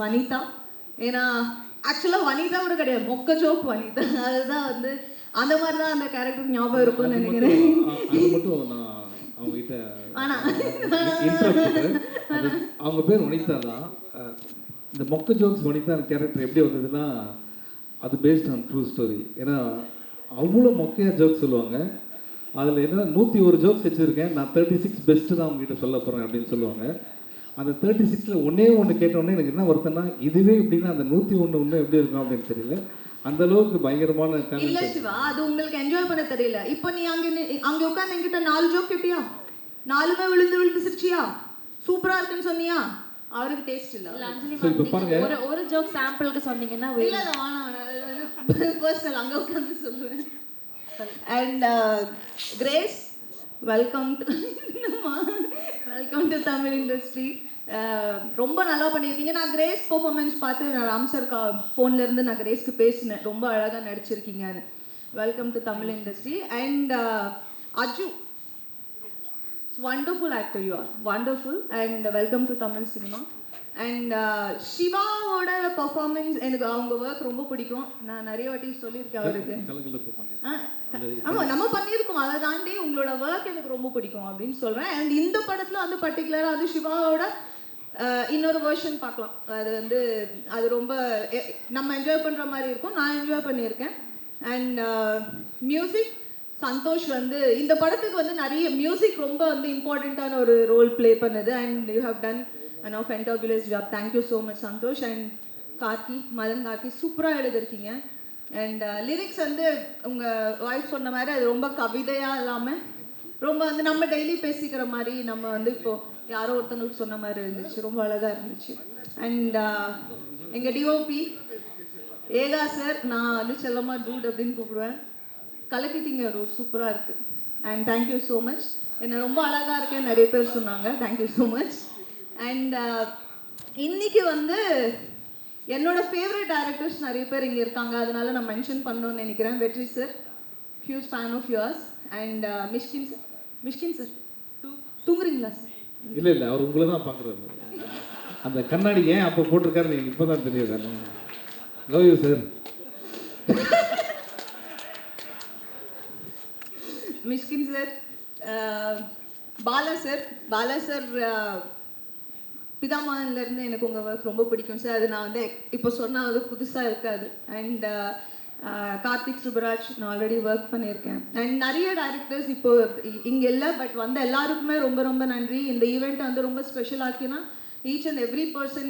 வனிதா. ஏன்னா ஆக்சுவலாக வனிதாவோட கிடையாது, மொக்க ஜோக் வனிதா. அதுதான் வந்து அந்த மாதிரி தான் அந்த கேரக்டர் ஞாபகம் இருக்கும்னு நினைக்கிறேன். அது மட்டும் நான் அவங்ககிட்ட அவங்க பேர் வனிதா தான். இந்த மொக்க ஜோக்ஸ் வனிதா கேரக்டர் எப்படி வந்ததுன்னா, அது பேஸ்ட் ஆன் ட்ரூ ஸ்டோரி. ஏன்னா அவ்வளோ மொக்கையாக ஜோக்ஸ் சொல்லுவாங்க. அதில் என்ன 101 ஜோக்ஸ் வச்சுருக்கேன், நான் 36 பெஸ்ட்டு தான் அவங்ககிட்ட சொல்ல போகிறேன் அப்படின்னு சொல்லுவாங்க. அந்த 36ல் ஒன்றே ஒன்று கேட்டோடனே எனக்கு என்ன வருத்தம்னா, இதுவே எப்படின்னா அந்த 101 இன்னும் எப்படி இருக்கும் அப்படின்னு தெரியல. அந்த அளவுக்கு பயங்கரமான இல்ல சிவா, அது உங்களுக்கு என்ஜாய் பண்ண தெரியல. இப்போ நீ அங்க உட்கார்ந்து என்கிட்ட 4 ஜோக் கேட்டியா, 4மே விழுந்து சிரிச்சியா, சூப்பரா இருக்குன்னு சொன்னியா, அவருக்கு டேஸ்ட் இல்ல. ஒரு ஜோக் சாம்பிளுக்கு சொன்னீங்கன்னா இல்ல பர்சனல் அங்க உட்கார்ந்து சொல்லுவேன். And grace, welcome to Tamil industry. ரொம்ப நல்லா பண்ணியிருக்கீங்க. நான் கிரேஸ் பெர்ஃபார்மன்ஸ் பார்த்து நான் ராம் சார் ஃபோன்ல இருந்து நான் கிரேஸ்க்கு பேசினேன், ரொம்ப அழகாக நடிச்சிருக்கீங்கன்னு. Welcome to Tamil industry. And Aju, wonderful actor you are, wonderful, and welcome to Tamil cinema. And சிவாவோட பெர்ஃபார்மன்ஸ் எனக்கு அவங்க ஒர்க் ரொம்ப பிடிக்கும். நான் நிறைய வாட்டி சொல்லியிருக்கேன் அவருக்கு. ஆமாம், நம்ம பண்ணியிருக்கோம். அதை தாண்டி உங்களோட ஒர்க் எனக்கு ரொம்ப பிடிக்கும் அப்படின்னு சொல்கிறேன். அண்ட் இந்த படத்தில் வந்து பர்டிகுலராக அது சிவாவோட இன்னொரு வேர்ஷன் பார்க்கலாம். அது வந்து அது ரொம்ப நம்ம என்ஜாய் பண்ணுற மாதிரி இருக்கும். நான் என்ஜாய் பண்ணியிருக்கேன். அண்ட் மியூசிக், சந்தோஷ் வந்து இந்த படத்துக்கு வந்து நிறைய மியூசிக் ரொம்ப வந்து இம்பார்ட்டண்ட்டான ஒரு ரோல் ப்ளே பண்ணுது. And you have done a fantabulous job. Thank you so much Santhosh. And Karthi, Madhan Karthi சூப்பராக எழுதிருக்கீங்க. அண்ட் லிரிக்ஸ் வந்து உங்கள் வாய்ஸ் சொன்ன மாதிரி அது ரொம்ப கவிதையாக இல்லாமல் ரொம்ப வந்து நம்ம டெய்லி பேசிக்கிற மாதிரி, நம்ம வந்து இப்போது யாரோ ஒருத்தங்களுக்கு சொன்ன மாதிரி இருந்துச்சு. ரொம்ப அழகாக இருந்துச்சு. அண்ட் எங்கள் டிஓபி ஏகா சார், நான் வந்து செல்லமாக டூட் அப்படின்னு கூப்பிடுவேன். கலக்கிட்டீங்க டூட், சூப்பராக இருக்குது. And thank you so much. என்ன ரொம்ப அழகாக இருக்கேன் நிறைய பேர் சொன்னாங்க. Thank you so much. அண்ட் இன்னைக்கு வந்து என்னோட ஃபேவரட் டைரக்டர்ஸ் நிறைய பேர் இங்கே இருக்காங்க, அதனால நான் மென்ஷன் பண்ணணும்னு நினைக்கிறேன். Vetri sir, huge fan of yours. And Mysskin sir தூங்குறீங்களா சார்? இல்லை இல்லை, அவர் உங்களை தான் பார்க்குறாரு. அந்த கண்ணாடி ஏன் அப்போ போட்டிருக்காரு நீங்கள் இப்போ தான் தெரியுது. Love you sir. Mysskin sir, Bala sir பிதாமகன்லேருந்து எனக்கு உங்கள் ஒர்க் ரொம்ப பிடிக்கும் சார். அது நான் வந்து இப்போ சொன்னால் அது புதுசாக இருக்காது. அண்ட் கார்த்திக் சுப்ராஜ், நான் ஆல்ரெடி ஒர்க் பண்ணியிருக்கேன். அண்ட் நிறைய டைரக்டர்ஸ் இப்போ இங்கே இல்லை, பட் வந்த எல்லாருக்குமே ரொம்ப ரொம்ப நன்றி. இந்த ஈவெண்ட் வந்து ரொம்ப ஸ்பெஷல் ஆக்கினா ஈச் அண்ட் எவ்ரி பர்சன்